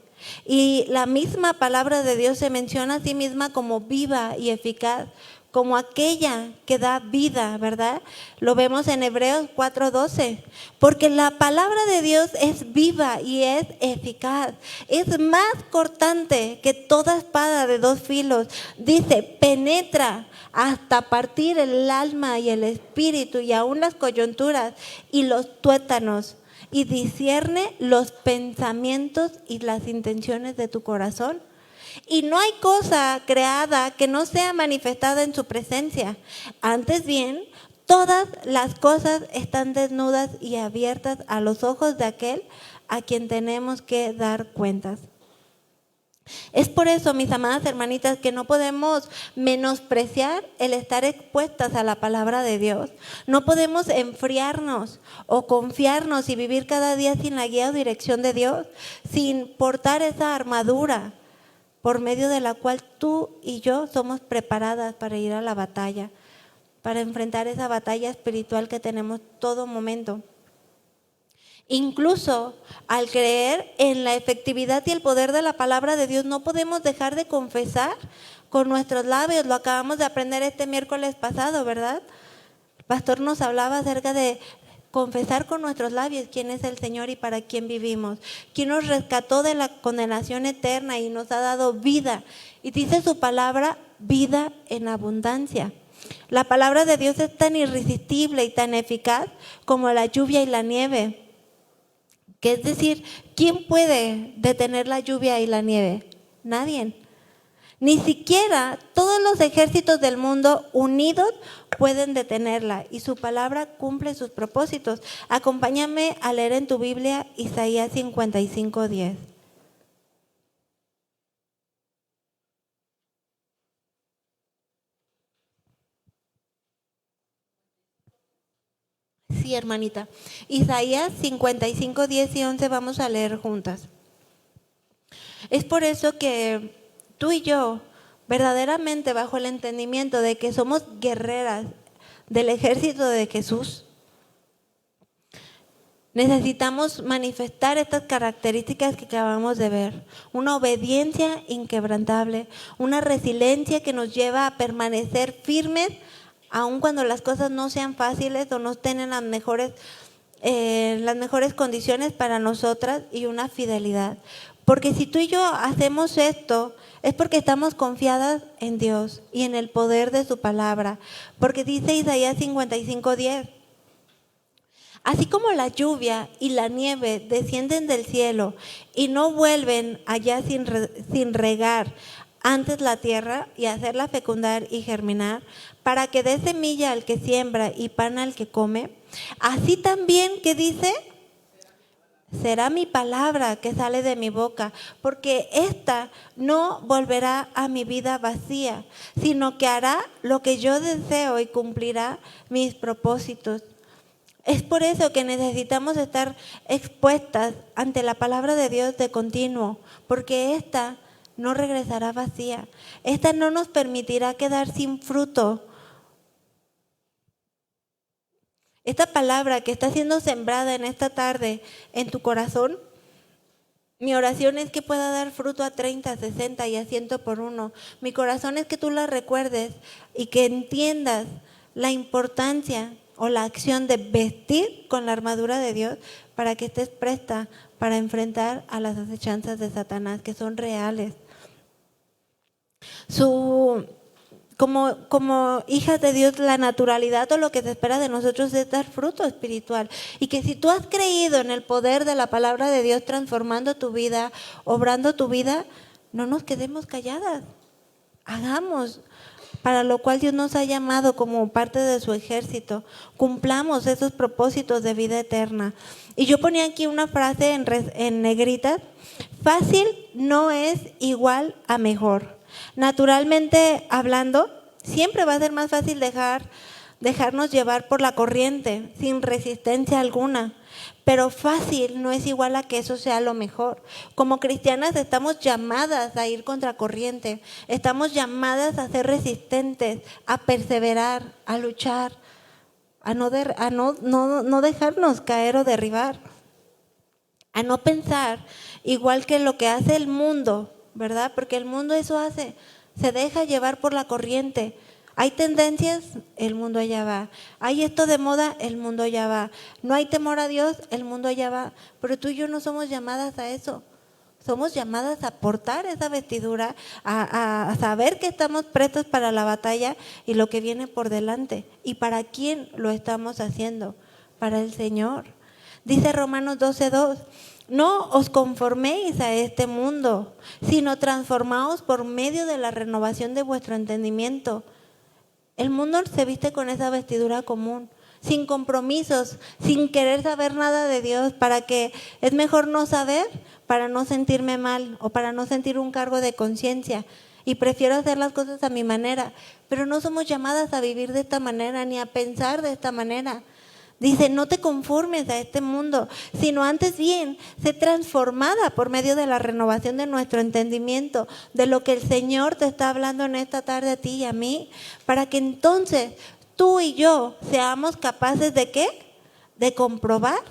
Y la misma palabra de Dios se menciona a sí misma como viva y eficaz, como aquella que da vida, ¿verdad? Lo vemos en Hebreos 4:12, porque la palabra de Dios es viva y es eficaz, es más cortante que toda espada de dos filos, dice, penetra hasta partir el alma y el espíritu y aún las coyunturas y los tuétanos, y discierne los pensamientos y las intenciones de tu corazón. Y no hay cosa creada que no sea manifestada en su presencia. Antes bien, todas las cosas están desnudas y abiertas a los ojos de aquel a quien tenemos que dar cuentas. Es por eso, mis amadas hermanitas, que no podemos menospreciar el estar expuestas a la palabra de Dios. No podemos enfriarnos o confiarnos y vivir cada día sin la guía o dirección de Dios, sin portar esa armadura por medio de la cual tú y yo somos preparadas para ir a la batalla, para enfrentar esa batalla espiritual que tenemos todo momento. Incluso al creer en la efectividad y el poder de la palabra de Dios, no podemos dejar de confesar con nuestros labios. Lo acabamos de aprender este miércoles pasado, ¿verdad? El pastor nos hablaba acerca de confesar con nuestros labios quién es el Señor y para quién vivimos, quién nos rescató de la condenación eterna y nos ha dado vida. Y dice su palabra, vida en abundancia. La palabra de Dios es tan irresistible y tan eficaz como la lluvia y la nieve. Que es decir, ¿quién puede detener la lluvia y la nieve? Nadie. Ni siquiera todos los ejércitos del mundo unidos pueden detenerla y su palabra cumple sus propósitos. Acompáñame a leer en tu Biblia Isaías 55:10. Sí, hermanita. Isaías 55:10 y 11 vamos a leer juntas. Es por eso que tú y yo, verdaderamente bajo el entendimiento de que somos guerreras del ejército de Jesús, necesitamos manifestar estas características que acabamos de ver. Una obediencia inquebrantable, una resiliencia que nos lleva a permanecer firmes aun cuando las cosas no sean fáciles o no estén en las mejores condiciones para nosotras, y una fidelidad. Porque si tú y yo hacemos esto, es porque estamos confiadas en Dios y en el poder de su palabra. Porque dice Isaías 55:10, así como la lluvia y la nieve descienden del cielo y no vuelven allá sin regar antes la tierra y hacerla fecundar y germinar, para que dé semilla al que siembra y pan al que come, así también, ¿qué dice? Será mi palabra que sale de mi boca, porque esta no volverá a mi vida vacía, sino que hará lo que yo deseo y cumplirá mis propósitos. Es por eso que necesitamos estar expuestas ante la palabra de Dios de continuo, porque esta no regresará vacía. Esta no nos permitirá quedar sin fruto. Esta palabra que está siendo sembrada en esta tarde en tu corazón, mi oración es que pueda dar fruto a 30, 60 y a 100 por uno. Mi corazón es que tú la recuerdes y que entiendas la importancia o la acción de vestir con la armadura de Dios para que estés presta para enfrentar a las acechanzas de Satanás, que son reales. Como hijas de Dios, la naturalidad o lo que se espera de nosotros es dar fruto espiritual. Y que si tú has creído en el poder de la palabra de Dios transformando tu vida, obrando tu vida, no nos quedemos calladas. Hagamos para lo cual Dios nos ha llamado como parte de su ejército. Cumplamos esos propósitos de vida eterna. Y yo ponía aquí una frase en negritas: fácil no es igual a mejor. Naturalmente hablando, siempre va a ser más fácil dejar dejarnos llevar por la corriente, sin resistencia alguna. Pero fácil no es igual a que eso sea lo mejor. Como cristianas estamos llamadas a ir contra corriente, estamos llamadas a ser resistentes, a perseverar, a luchar, a no dejarnos caer o derribar, a no pensar igual que lo que hace el mundo, ¿verdad? Porque el mundo eso hace, se deja llevar por la corriente. Hay tendencias, el mundo allá va. Hay esto de moda, el mundo allá va. No hay temor a Dios, el mundo allá va. Pero tú y yo no somos llamadas a eso. Somos llamadas a portar esa vestidura, a saber que estamos prestos para la batalla y lo que viene por delante. ¿Y para quién lo estamos haciendo? Para el Señor. Dice Romanos 12:2. No os conforméis a este mundo, sino transformaos por medio de la renovación de vuestro entendimiento. El mundo se viste con esa vestidura común, sin compromisos, sin querer saber nada de Dios, para que es mejor no saber, para no sentirme mal o para no sentir un cargo de conciencia. Y prefiero hacer las cosas a mi manera, pero no somos llamadas a vivir de esta manera ni a pensar de esta manera. Dice, no te conformes a este mundo, sino antes bien, sé transformada por medio de la renovación de nuestro entendimiento, de lo que el Señor te está hablando en esta tarde a ti y a mí, para que entonces tú y yo seamos capaces de ¿qué? De comprobar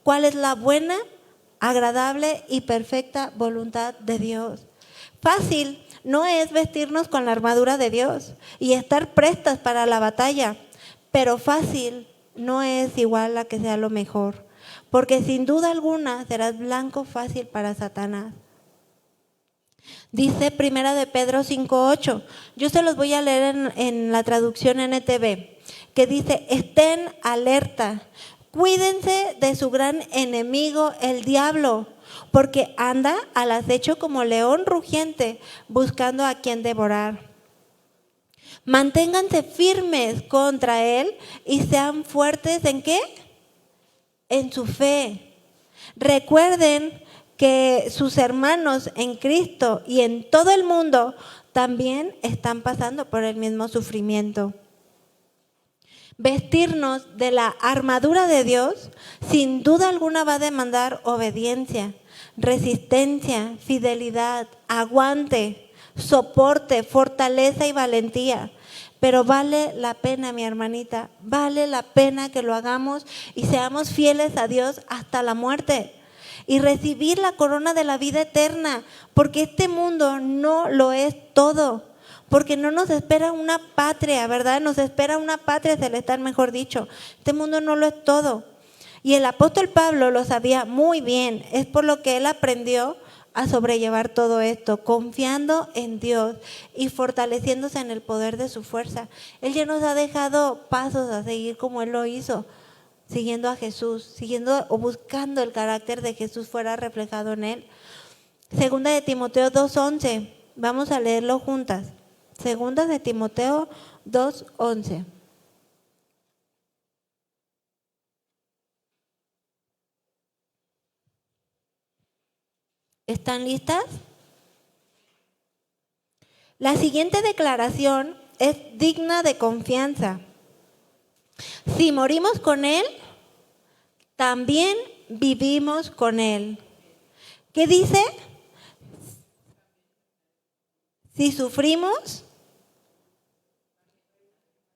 cuál es la buena, agradable y perfecta voluntad de Dios. Fácil no es vestirnos con la armadura de Dios y estar prestas para la batalla, pero fácil no es igual a que sea lo mejor, porque sin duda alguna serás blanco fácil para Satanás. Dice Primera de Pedro 5:8, yo se los voy a leer en la traducción NTV, que dice, estén alerta, cuídense de su gran enemigo el diablo, porque anda al acecho como león rugiente, buscando a quien devorar. Manténganse firmes contra él y sean fuertes ¿en qué? En su fe. Recuerden que sus hermanos en Cristo y en todo el mundo también están pasando por el mismo sufrimiento. Vestirnos de la armadura de Dios sin duda alguna va a demandar obediencia, resistencia, fidelidad, aguante, soporte, fortaleza y valentía. Pero vale la pena, mi hermanita, vale la pena que lo hagamos y seamos fieles a Dios hasta la muerte y recibir la corona de la vida eterna, porque este mundo no lo es todo, porque no nos espera una patria, ¿verdad? Nos espera una patria celestial, mejor dicho. Este mundo no lo es todo. Y el apóstol Pablo lo sabía muy bien, es por lo que él aprendió a sobrellevar todo esto, confiando en Dios y fortaleciéndose en el poder de su fuerza. Él ya nos ha dejado pasos a seguir como Él lo hizo, siguiendo a Jesús, siguiendo o buscando el carácter de Jesús fuera reflejado en Él. Segunda de Timoteo 2:11, vamos a leerlo juntas. Segunda de Timoteo 2:11. ¿Están listas? La siguiente declaración es digna de confianza. Si morimos con Él, también vivimos con Él. ¿Qué dice? Si sufrimos,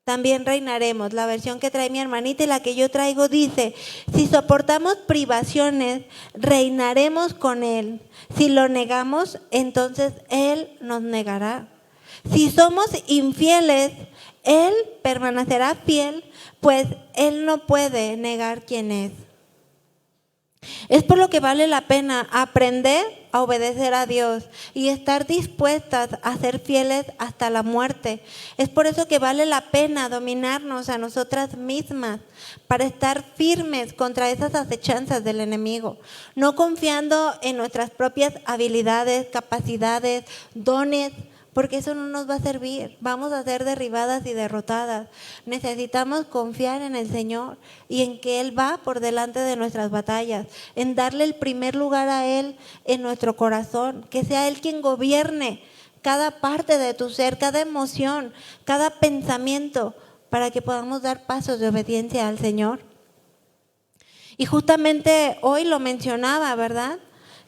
también reinaremos. La versión que trae mi hermanita y la que yo traigo dice, si soportamos privaciones, reinaremos con Él. Si lo negamos, entonces Él nos negará. Si somos infieles, Él permanecerá fiel, pues Él no puede negar quién es. Es por lo que vale la pena aprender a obedecer a Dios y estar dispuestas a ser fieles hasta la muerte. Es por eso que vale la pena dominarnos a nosotras mismas para estar firmes contra esas acechanzas del enemigo, no confiando en nuestras propias habilidades, capacidades, dones, porque eso no nos va a servir. Vamos a ser derribadas y derrotadas. Necesitamos confiar en el Señor y en que Él va por delante de nuestras batallas, en darle el primer lugar a Él en nuestro corazón, que sea Él quien gobierne cada parte de tu ser, cada emoción, cada pensamiento, para que podamos dar pasos de obediencia al Señor. Y justamente hoy lo mencionaba, ¿verdad?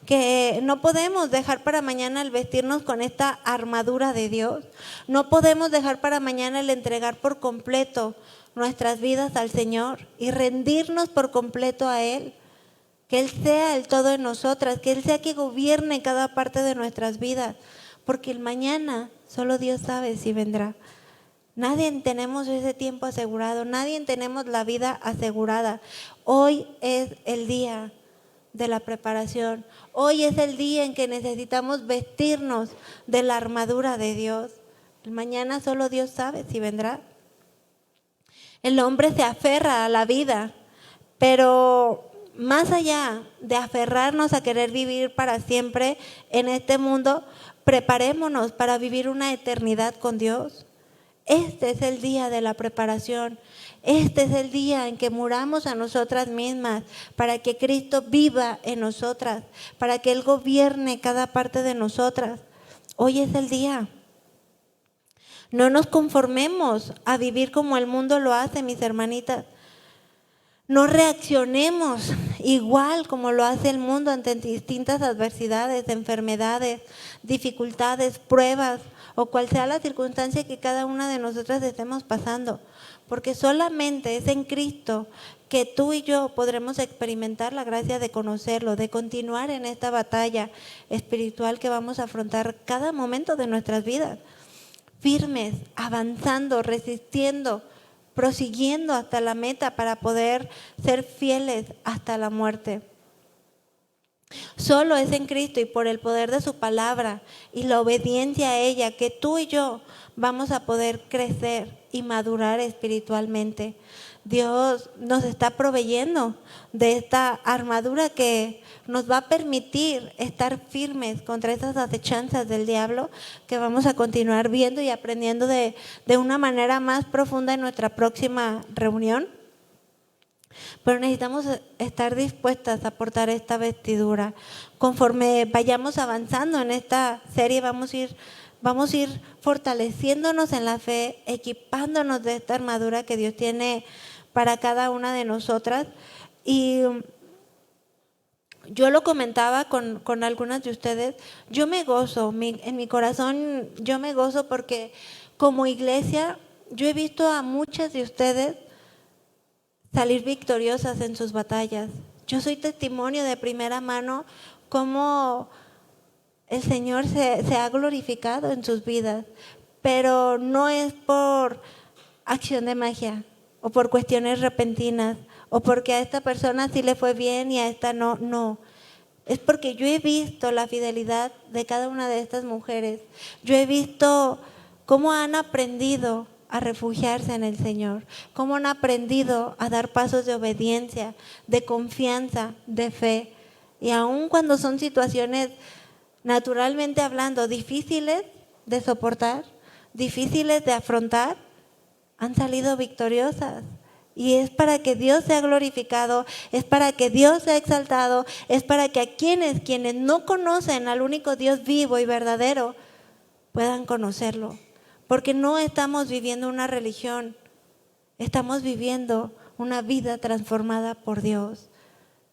Que no podemos dejar para mañana el vestirnos con esta armadura de Dios. No podemos dejar para mañana el entregar por completo nuestras vidas al Señor y rendirnos por completo a Él. Que Él sea el todo en nosotras, que Él sea que gobierne cada parte de nuestras vidas. Porque el mañana solo Dios sabe si vendrá. Nadie tenemos ese tiempo asegurado, nadie tenemos la vida asegurada. Hoy es el día de la preparación. Hoy es el día en que necesitamos vestirnos de la armadura de Dios. El mañana solo Dios sabe si vendrá. El hombre se aferra a la vida, pero más allá de aferrarnos a querer vivir para siempre en este mundo, preparémonos para vivir una eternidad con Dios. Este es el día de la preparación. Este es el día en que muramos a nosotras mismas para que Cristo viva en nosotras, para que Él gobierne cada parte de nosotras. Hoy es el día. No nos conformemos a vivir como el mundo lo hace, mis hermanitas. No reaccionemos igual como lo hace el mundo ante distintas adversidades, enfermedades, dificultades, pruebas o cual sea la circunstancia que cada una de nosotras estemos pasando. Porque solamente es en Cristo que tú y yo podremos experimentar la gracia de conocerlo, de continuar en esta batalla espiritual que vamos a afrontar cada momento de nuestras vidas. Firmes, avanzando, resistiendo, prosiguiendo hasta la meta para poder ser fieles hasta la muerte. Solo es en Cristo y por el poder de su palabra y la obediencia a ella que tú y yo vamos a poder crecer y madurar espiritualmente. Dios nos está proveyendo de esta armadura que nos va a permitir estar firmes contra esas acechanzas del diablo que vamos a continuar viendo y aprendiendo de una manera más profunda en nuestra próxima reunión. Pero necesitamos estar dispuestas a portar esta vestidura. Conforme vayamos avanzando en esta serie, vamos a ir fortaleciéndonos en la fe, equipándonos de esta armadura que Dios tiene para cada una de nosotras. Y yo lo comentaba con algunas de ustedes, yo me gozo, en mi corazón yo me gozo porque como iglesia yo he visto a muchas de ustedes salir victoriosas en sus batallas. Yo soy testimonio de primera mano cómo el Señor se ha glorificado en sus vidas, pero no es por acción de magia o por cuestiones repentinas o porque a esta persona sí le fue bien y a esta no. Es porque yo he visto la fidelidad de cada una de estas mujeres. Yo he visto cómo han aprendido a refugiarse en el Señor, cómo han aprendido a dar pasos de obediencia, de confianza, de fe. Y aun cuando son situaciones, naturalmente hablando, difíciles de soportar, difíciles de afrontar, han salido victoriosas. Y es para que Dios sea glorificado, es para que Dios sea exaltado, es para que a quienes no conocen al único Dios vivo y verdadero puedan conocerlo. Porque no estamos viviendo una religión, estamos viviendo una vida transformada por Dios.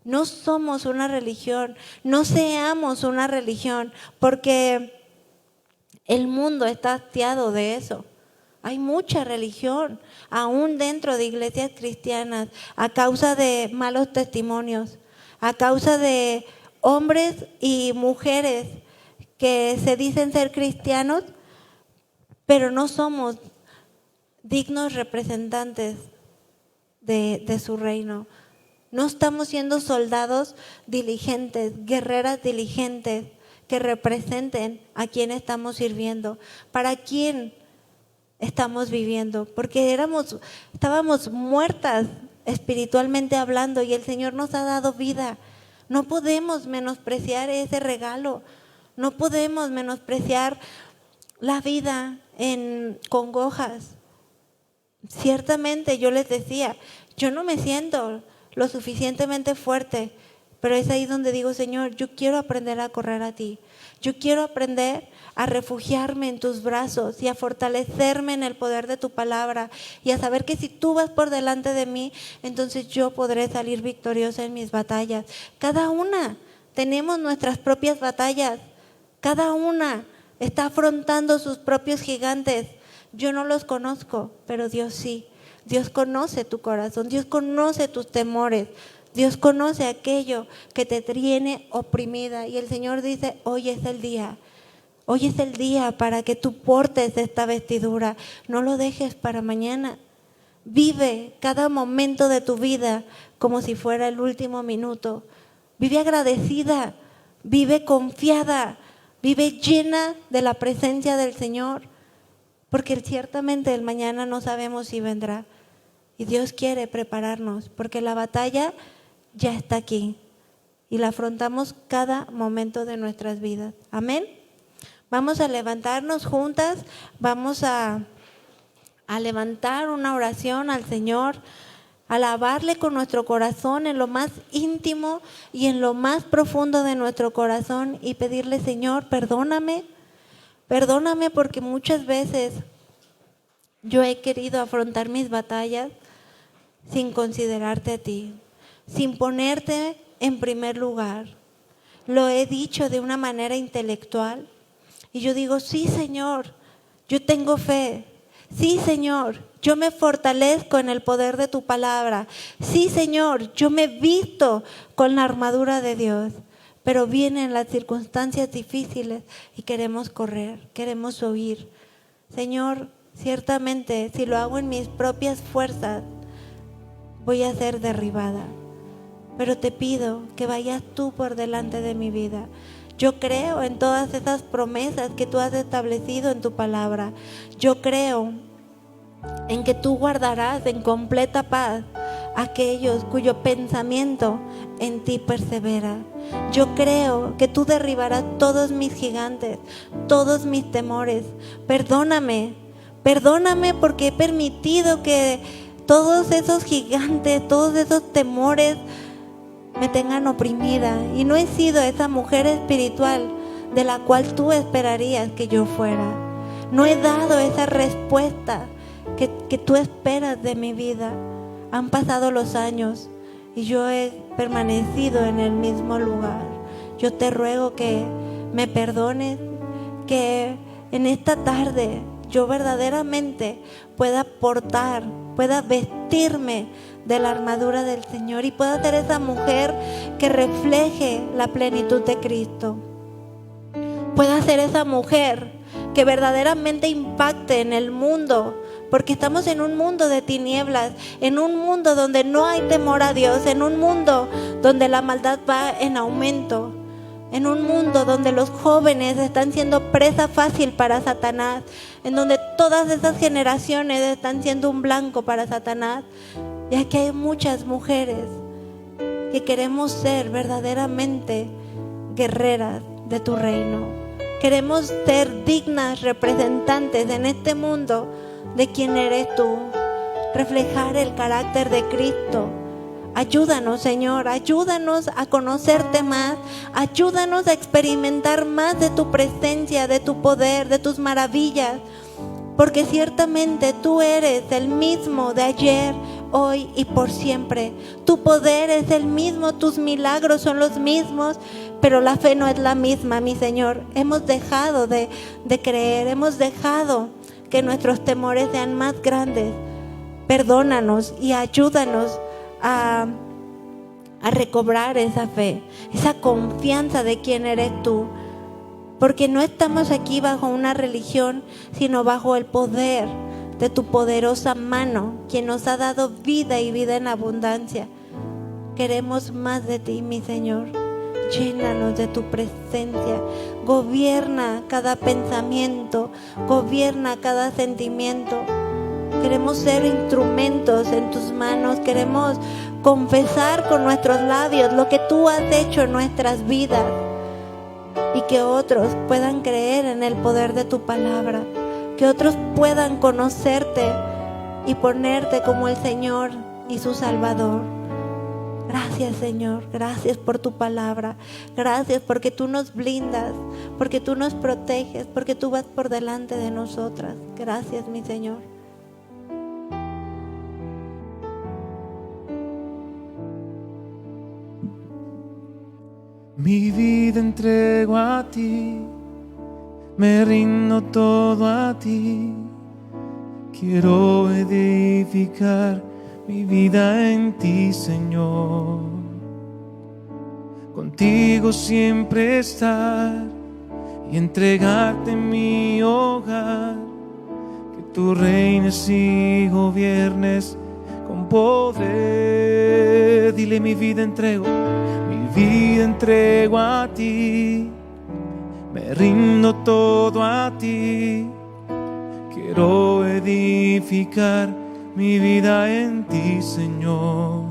No somos una religión, no seamos una religión, porque el mundo está hastiado de eso. Hay mucha religión, aún dentro de iglesias cristianas, a causa de malos testimonios, a causa de hombres y mujeres que se dicen ser cristianos, pero no somos dignos representantes de su reino. No estamos siendo soldados diligentes, guerreras diligentes que representen a quién estamos sirviendo, para quién estamos viviendo, porque estábamos muertas espiritualmente hablando y el Señor nos ha dado vida. No podemos menospreciar ese regalo, no podemos menospreciar la vida en congojas. Ciertamente yo les decía, yo no me siento lo suficientemente fuerte Pero es ahí donde digo, Señor, yo quiero aprender a correr a ti. Yo quiero aprender a refugiarme en tus brazos y a fortalecerme en el poder de tu palabra y a saber que si tú vas por delante de mí, entonces yo podré salir victoriosa en mis batallas. Cada una tenemos nuestras propias batallas. Cada una está afrontando sus propios gigantes. Yo no los conozco, pero Dios sí. Dios conoce tu corazón, Dios conoce tus temores, Dios conoce aquello que te tiene oprimida. Y el Señor dice, hoy es el día. Hoy es el día para que tú portes esta vestidura. No lo dejes para mañana. Vive cada momento de tu vida como si fuera el último minuto. Vive agradecida, vive confiada, vive llena de la presencia del Señor. Porque ciertamente el mañana no sabemos si vendrá. Y Dios quiere prepararnos porque la batalla ya está aquí. Y la afrontamos cada momento de nuestras vidas. Amén. Vamos a levantarnos juntas, vamos a levantar una oración al Señor, alabarle con nuestro corazón en lo más íntimo y en lo más profundo de nuestro corazón y pedirle, Señor, perdóname porque muchas veces yo he querido afrontar mis batallas sin considerarte a ti, sin ponerte en primer lugar. Lo he dicho de una manera intelectual. Y yo digo, sí, Señor, yo tengo fe. Sí, Señor, yo me fortalezco en el poder de tu palabra. Sí, Señor, yo me visto con la armadura de Dios. Pero vienen las circunstancias difíciles y queremos correr, queremos huir. Señor, ciertamente, si lo hago en mis propias fuerzas, voy a ser derribada. Pero te pido que vayas tú por delante de mi vida. Yo creo en todas esas promesas que tú has establecido en tu palabra. Yo creo en que tú guardarás en completa paz a aquellos cuyo pensamiento en ti persevera. Yo creo que tú derribarás todos mis gigantes, todos mis temores. Perdóname porque he permitido que todos esos gigantes, todos esos temores me tengan oprimida y no he sido esa mujer espiritual de la cual tú esperarías que yo fuera. No he dado esa respuesta que tú esperas de mi vida. Han pasado los años y yo he permanecido en el mismo lugar. Yo te ruego que me perdones, que en esta tarde yo verdaderamente pueda portar, pueda vestirme de la armadura del Señor y pueda ser esa mujer que refleje la plenitud de Cristo. Pueda ser esa mujer que verdaderamente impacte en el mundo, porque estamos en un mundo de tinieblas, en un mundo donde no hay temor a Dios, en un mundo donde la maldad va en aumento, en un mundo donde los jóvenes están siendo presa fácil para Satanás, en donde todas esas generaciones están siendo un blanco para Satanás. Y aquí hay muchas mujeres que queremos ser verdaderamente guerreras de tu reino. Queremos ser dignas representantes en este mundo de quien eres tú. Reflejar el carácter de Cristo. Ayúdanos, Señor, ayúdanos a conocerte más. Ayúdanos a experimentar más de tu presencia, de tu poder, de tus maravillas. Porque ciertamente tú eres el mismo de ayer, hoy y por siempre. Tu poder es el mismo, tus milagros son los mismos, pero la fe no es la misma, mi Señor. Hemos dejado de creer, hemos dejado que nuestros temores sean más grandes. Perdónanos y ayúdanos a recobrar esa fe, esa confianza de quién eres tú. Porque no estamos aquí bajo una religión, sino bajo el poder de tu poderosa mano, quien nos ha dado vida y vida en abundancia. Queremos más de ti, mi Señor. Llénanos de tu presencia. Gobierna cada pensamiento, gobierna cada sentimiento. Queremos ser instrumentos en tus manos. Queremos confesar con nuestros labios lo que tú has hecho en nuestras vidas. Y que otros puedan creer en el poder de tu palabra, que otros puedan conocerte y ponerte como el Señor y su Salvador. Gracias, Señor, gracias por tu palabra, gracias porque tú nos blindas, porque tú nos proteges, porque tú vas por delante de nosotras. Gracias, mi Señor. Mi vida entrego a ti, me rindo todo a ti. Quiero edificar mi vida en ti, Señor. Contigo siempre estar y entregarte mi hogar. Que tú reines y gobiernes con poder. Dile: mi vida entrego a ti, me rindo todo a ti. Quiero edificar mi vida en ti, Señor.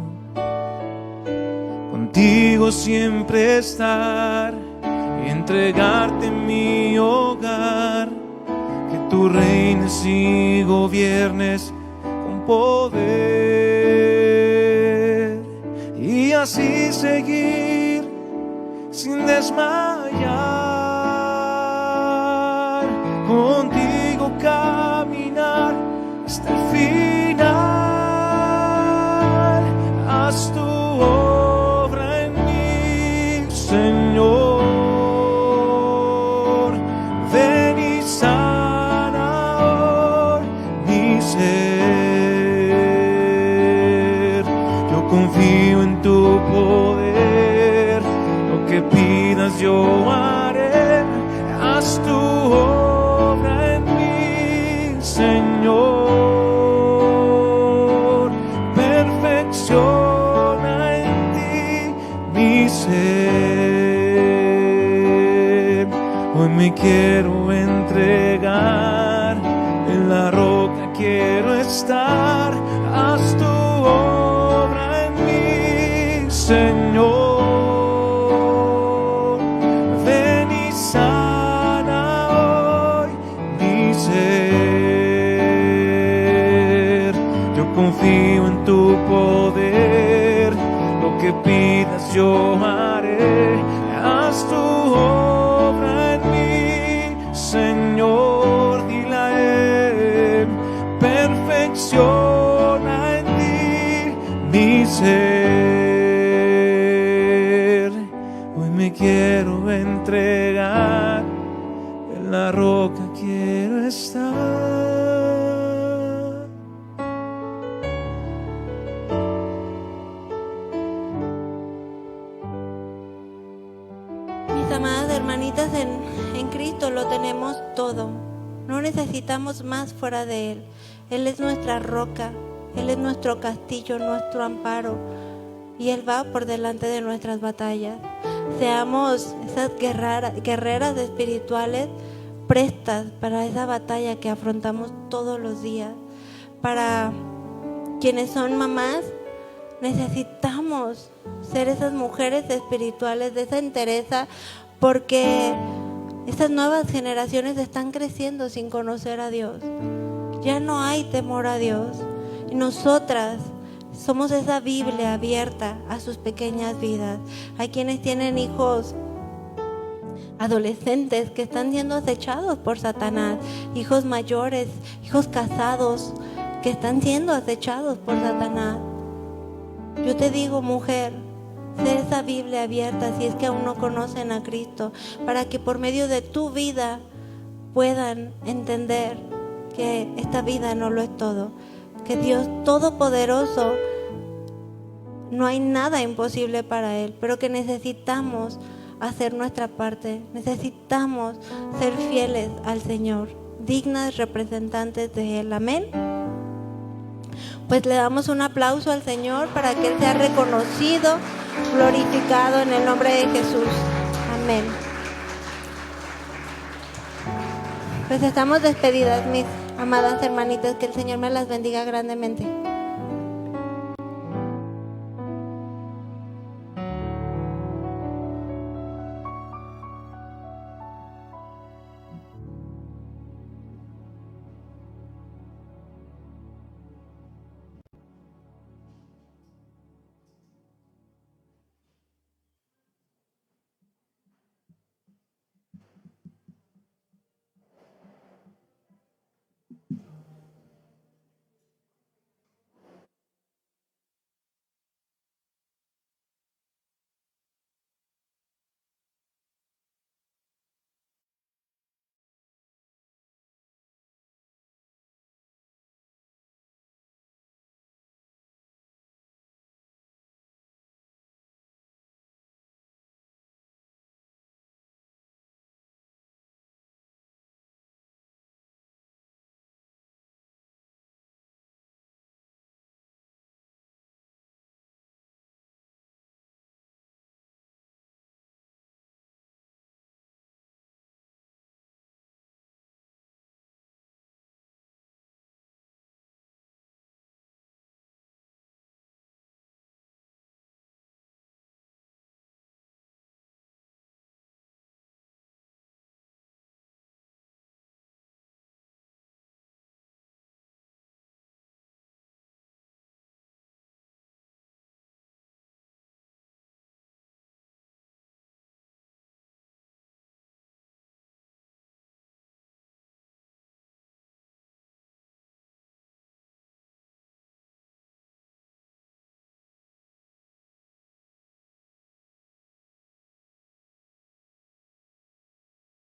Contigo siempre estar y entregarte mi hogar. Que tú reines y gobiernes con poder. Y así seguir sin desmayar, contigo caminar hasta el final. Haz tu obra en mí, Señor. Ven y sana hoy mi ser. Yo confío en tu poder, lo que pidas yo haré. Haz tu obra en mí, Señor. Perfecciona en ti mi ser. Hoy me quiero entregar, en la roca quiero estar. Haz tu obra en mí, Señor. Ven y sana hoy mi ser. Yo confío en tu poder, lo que pidas yo haré. Haz tu obra en mí, Señor. Dile a él: perfecciona en ti mi ser. Hoy me quiero entregar, en la roca quiero estar. Mis amadas hermanitas, en Cristo lo tenemos todo. No necesitamos más fuera de Él. Él es nuestra roca, Él es nuestro castillo, nuestro amparo. Y Él va por delante de nuestras batallas. Seamos esas guerreras espirituales prestas para esa batalla que afrontamos todos los días. Para quienes son mamás, necesitamos ser esas mujeres espirituales de esa entereza, porque estas nuevas generaciones están creciendo sin conocer a Dios. Ya no hay temor a Dios. Y nosotras somos esa Biblia abierta a sus pequeñas vidas. Hay quienes tienen hijos adolescentes que están siendo acechados por Satanás, hijos mayores, hijos casados que están siendo acechados por Satanás. Yo te digo, mujer, sé esa Biblia abierta si es que aún no conocen a Cristo, para que por medio de tu vida puedan entender que esta vida no lo es todo, que Dios Todopoderoso, no hay nada imposible para Él, pero que necesitamos hacer nuestra parte, necesitamos ser fieles al Señor, dignas representantes de Él. Amén. Pues le damos un aplauso al Señor para que Él sea reconocido, glorificado en el nombre de Jesús. Amén. Pues estamos despedidas, mis amadas hermanitas, que el Señor me las bendiga grandemente.